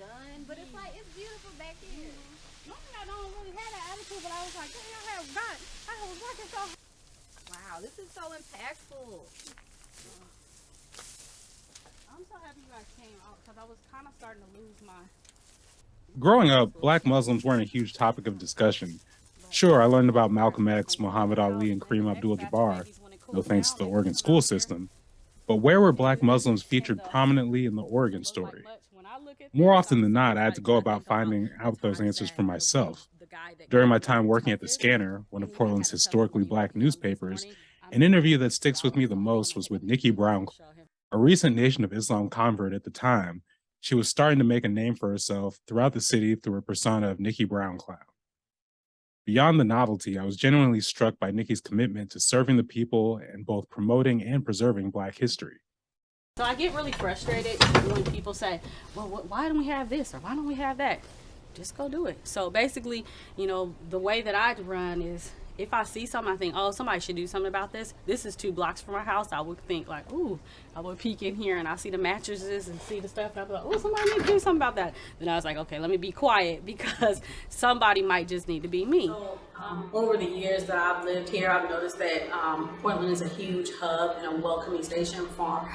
done, but it's like it's beautiful back here. Normally I don't really have that attitude, but I was like, dang, I was working so hard. Wow, this is so impactful. I'm so happy you guys came out because I was kind of starting to lose my. Growing up, Black Muslims weren't a huge topic of discussion. Sure, I learned about Malcolm X, Muhammad Ali, and Kareem Abdul-Jabbar, no thanks to the Oregon school system. But where were Black Muslims featured prominently in the Oregon story? More often than not, I had to go about finding out those answers for myself. During my time working at the Scanner, one of Portland's historically Black newspapers, an interview that sticks with me the most was with Nikki Brown, a recent Nation of Islam convert at the time. She was starting to make a name for herself throughout the city through her persona of Nikki Brown Clown. Beyond the novelty, I was genuinely struck by Nikki's commitment to serving the people and both promoting and preserving Black history. So I get really frustrated when people say, well, why don't we have this or why don't we have that? Just go do it. So basically, the way that I run is if I see something, I think, oh, somebody should do something about this. This is 2 blocks from our house. I would think like, ooh, I would peek in here and I see the mattresses and see the stuff. And I'd be like, oh, somebody need to do something about that. Then I was like, okay, let me be quiet because somebody might just need to be me. So, over the years that I've lived here, I've noticed that Portland is a huge hub and a welcoming station for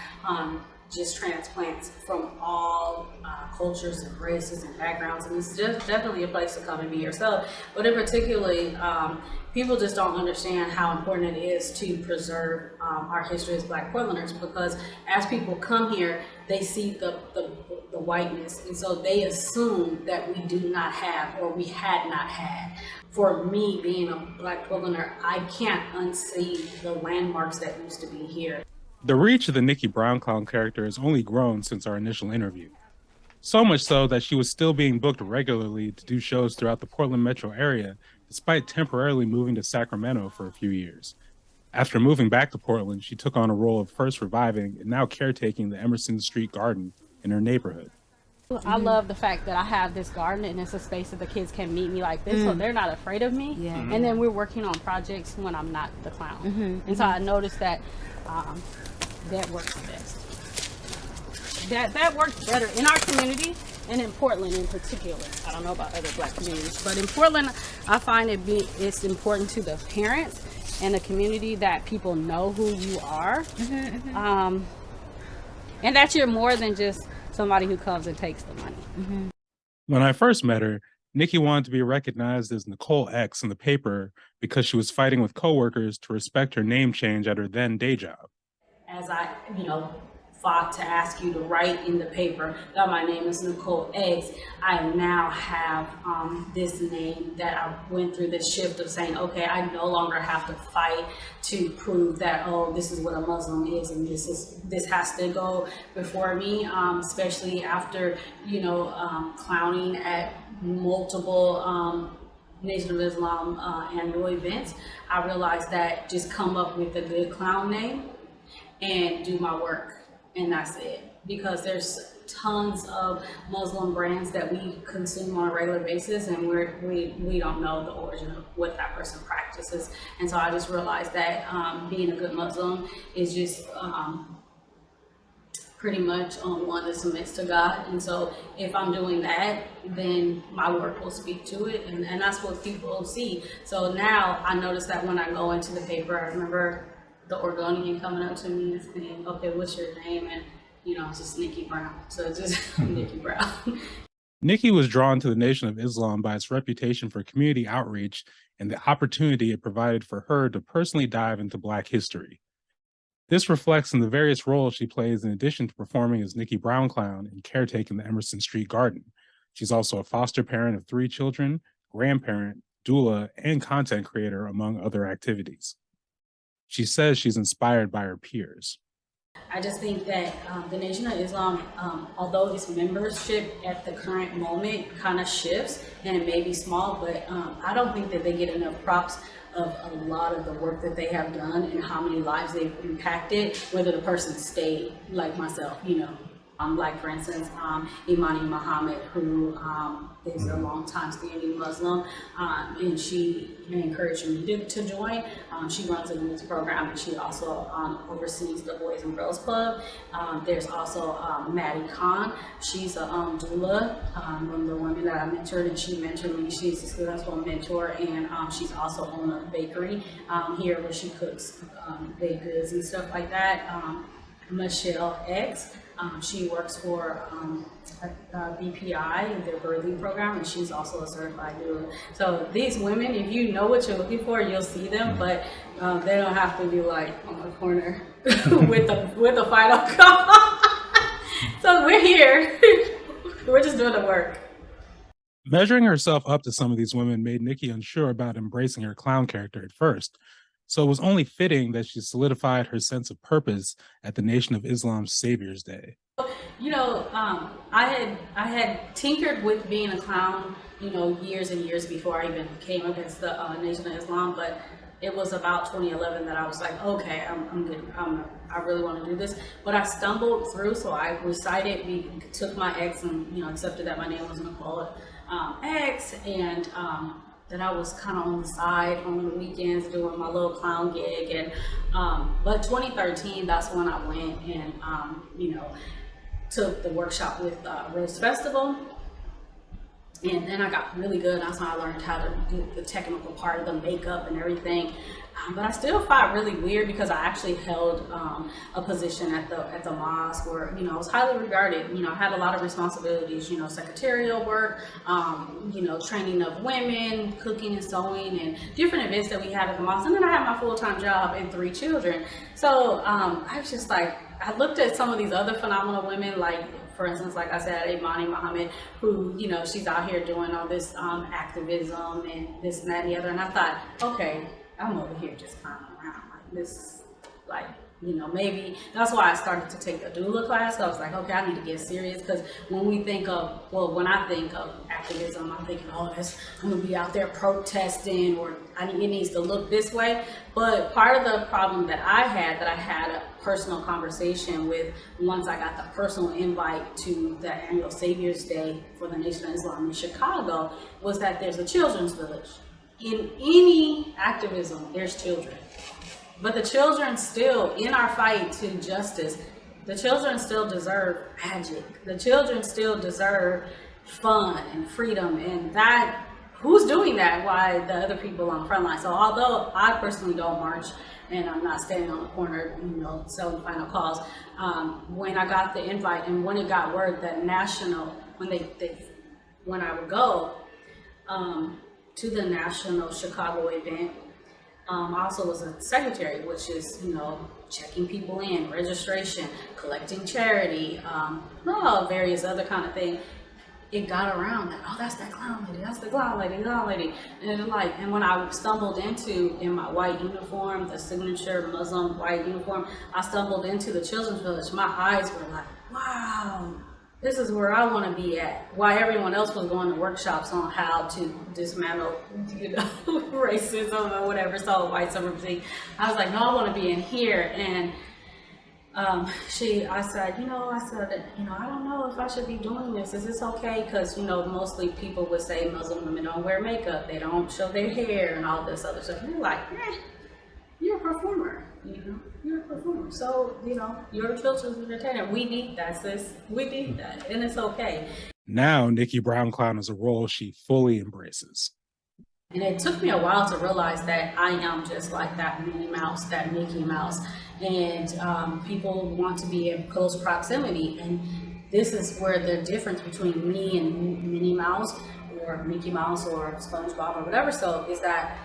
just transplants from all cultures and races and backgrounds, and it's just definitely a place to come and be yourself. But in particularly, people just don't understand how important it is to preserve our history as Black Portlanders, because as people come here, they see the whiteness, and so they assume that we do not have or we had not had. For me, being a Black Portlander, I can't unsee the landmarks that used to be here. The reach of the Nikki Brown Clown character has only grown since our initial interview. So much so that she was still being booked regularly to do shows throughout the Portland metro area, despite temporarily moving to Sacramento for a few years. After moving back to Portland, she took on a role of first reviving and now caretaking the Emerson Street Garden in her neighborhood. I love the fact that I have this garden and it's a space that the kids can meet me like this, so they're not afraid of me. Yeah. And then we're working on projects when I'm not the clown. And so I noticed that that works best. That works better in our community and in Portland in particular. I don't know about other Black communities, but in Portland, I find it's important to the parents and the community that people know who you are, and that you're more than just somebody who comes and takes the money. When I first met her, Nikki wanted to be recognized as Nicole X in the paper because she was fighting with coworkers to respect her name change at her then day job. As I, fought to ask you to write in the paper that my name is Nicole X, I now have this name that I went through this shift of saying, okay, I no longer have to fight to prove that, oh, this is what a Muslim is, and this has to go before me, especially after, clowning at multiple Nation of Islam annual events. I realized that just come up with a good clown name and do my work, and that's it. Because there's tons of Muslim brands that we consume on a regular basis, and we don't know the origin of what that person practices. And so I just realized that being a good Muslim is just pretty much one that submits to God. And so if I'm doing that, then my work will speak to it, and that's what people see. So now I notice that when I go into the paper, I remember the Oregonian coming up to me and saying, okay, what's your name? And it's just Nikki Brown. So it's just Nikki Brown. Nikki was drawn to the Nation of Islam by its reputation for community outreach and the opportunity it provided for her to personally dive into Black history. This reflects in the various roles she plays in addition to performing as Nikki Brown Clown and caretaking the Emerson Street Garden. She's also a foster parent of 3 children, grandparent, doula, and content creator, among other activities. She says she's inspired by her peers. I just think that the Nation of Islam, although its membership at the current moment kind of shifts, and it may be small, but I don't think that they get enough props of a lot of the work that they have done and how many lives they've impacted, whether the person stayed like myself, Like for instance, Imani Muhammad, who is a long-time standing Muslim, and she encouraged me to join. She runs a youth program, and she also oversees the Boys and Girls Club. There's also Maddie Khan. She's a doula, one of the women that I mentored, and she mentored me. She's a successful mentor, and she's also on a bakery here where she cooks baked goods and stuff like that. Michelle X. She works for BPI, their birthing program, and she's also a certified doula. So these women, if you know what you're looking for, you'll see them, but they don't have to be like on the corner with the final call. So we're here. We're just doing the work. Measuring herself up to some of these women made Nikki unsure about embracing her clown character at first. So it was only fitting that she solidified her sense of purpose at the Nation of Islam's Savior's Day. You know, I had tinkered with being a clown, you know, years and years before I even came against the Nation of Islam, but it was about 2011 that I was like, okay, I'm good. I really want to do this. But I stumbled through, so I recited, we took my ex and, you know, accepted that my name was Nicole X, and that I was kind of on the side on the weekends doing my little clown gig. And but 2013, that's when I went and you know, took the workshop with Rose Festival, and then I got really good. That's how I learned how to do the technical part of the makeup and everything. But I still felt really weird because I actually held a position at the mosque where, you know, I was highly regarded. You know, I had a lot of responsibilities, you know, secretarial work, you know, training of women, cooking and sewing, and different events that we had at the mosque. And then I had my full-time job and 3 children. So I was just like, I looked at some of these other phenomenal women, like, for instance, like I said, Imani Muhammad, who, you know, she's out here doing all this activism and this and that and the other. And I thought, okay, I'm over here just clowning around like this, like, you know, maybe that's why I started to take a doula class. I was like, okay, I need to get serious, because when we think of, well, when I think of activism, I'm thinking, oh, I'm gonna be out there protesting, or it needs to look this way. But part of the problem that I had a personal conversation with once I got the personal invite to the annual Savior's Day for the Nation of Islam in Chicago was that there's a children's village. In any activism, there's children. But the children still, in our fight to justice, the children still deserve magic. The children still deserve fun and freedom, and that, who's doing that? Why the other people on the front line? So although I personally don't march, and I'm not standing on the corner, you know, selling final calls, when I got the invite and when it got word that national, when I would go to the national Chicago event, I also was a secretary, which is, you know, checking people in, registration, collecting charity, various other kind of things. It got around that, oh, that's that clown lady, that's the clown lady. And when I stumbled in my white uniform, the signature Muslim white uniform, I stumbled into the children's village. My eyes were like, wow, this is where I want to be at. While everyone else was going to workshops on how to dismantle, you know, racism or whatever, so white supremacy, I was like, no, I want to be in here. And I said, I don't know if I should be doing this. Is this okay? Because, you know, mostly people would say Muslim women don't wear makeup, they don't show their hair and all this other stuff. And you're like, you're a performer, you know, you're a performer. So, you know, you're a children's entertainer. We need that, sis. We need that, and it's okay. Now, Nikki Brown Clown is a role she fully embraces. And it took me a while to realize that I am just like that Minnie Mouse, that Mickey Mouse. And people want to be in close proximity. And this is where the difference between me and Minnie Mouse or Mickey Mouse or SpongeBob or whatever, so is that,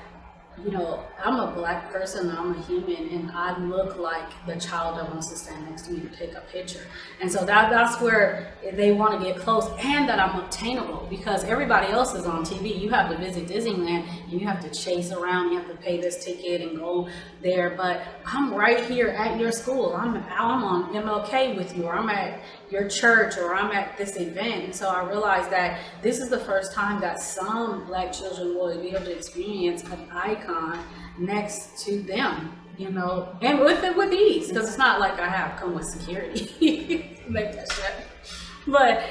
you know, I'm a Black person, I'm a human, and I look like the child that wants to stand next to me to take a picture. And so that's where they want to get close, and that I'm obtainable, because everybody else is on TV. You have to visit Disneyland, and you have to chase around, you have to pay this ticket and go there, but I'm right here at your school. I'm on MLK with you, or I'm at your church, or I'm at this event. And so I realized that this is the first time that some Black children will be able to experience an icon next to them, you know, and with ease, because it's not like I have come with security. make that shit. But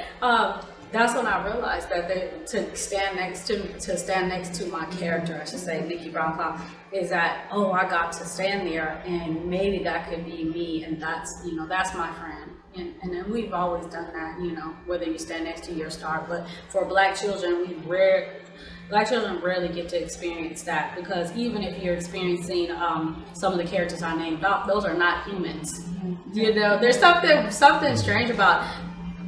that's when I realized that to stand next to my character, I should say, Nikki Brown Cloud, is that, oh, I got to stand there, and maybe that could be me, and that's my friend. And then we've always done that, whether you stand next to your star. But for Black children, Black children rarely get to experience that, because even if you're experiencing some of the characters I named off, those are not humans. There's something strange about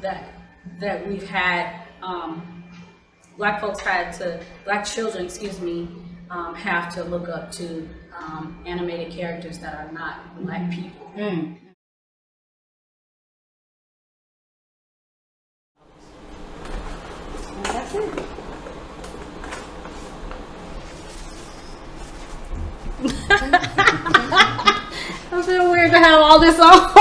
that we've had. Black children, have to look up to animated characters that are not Black people. Mm. And that's it. I feel weird to have all this on.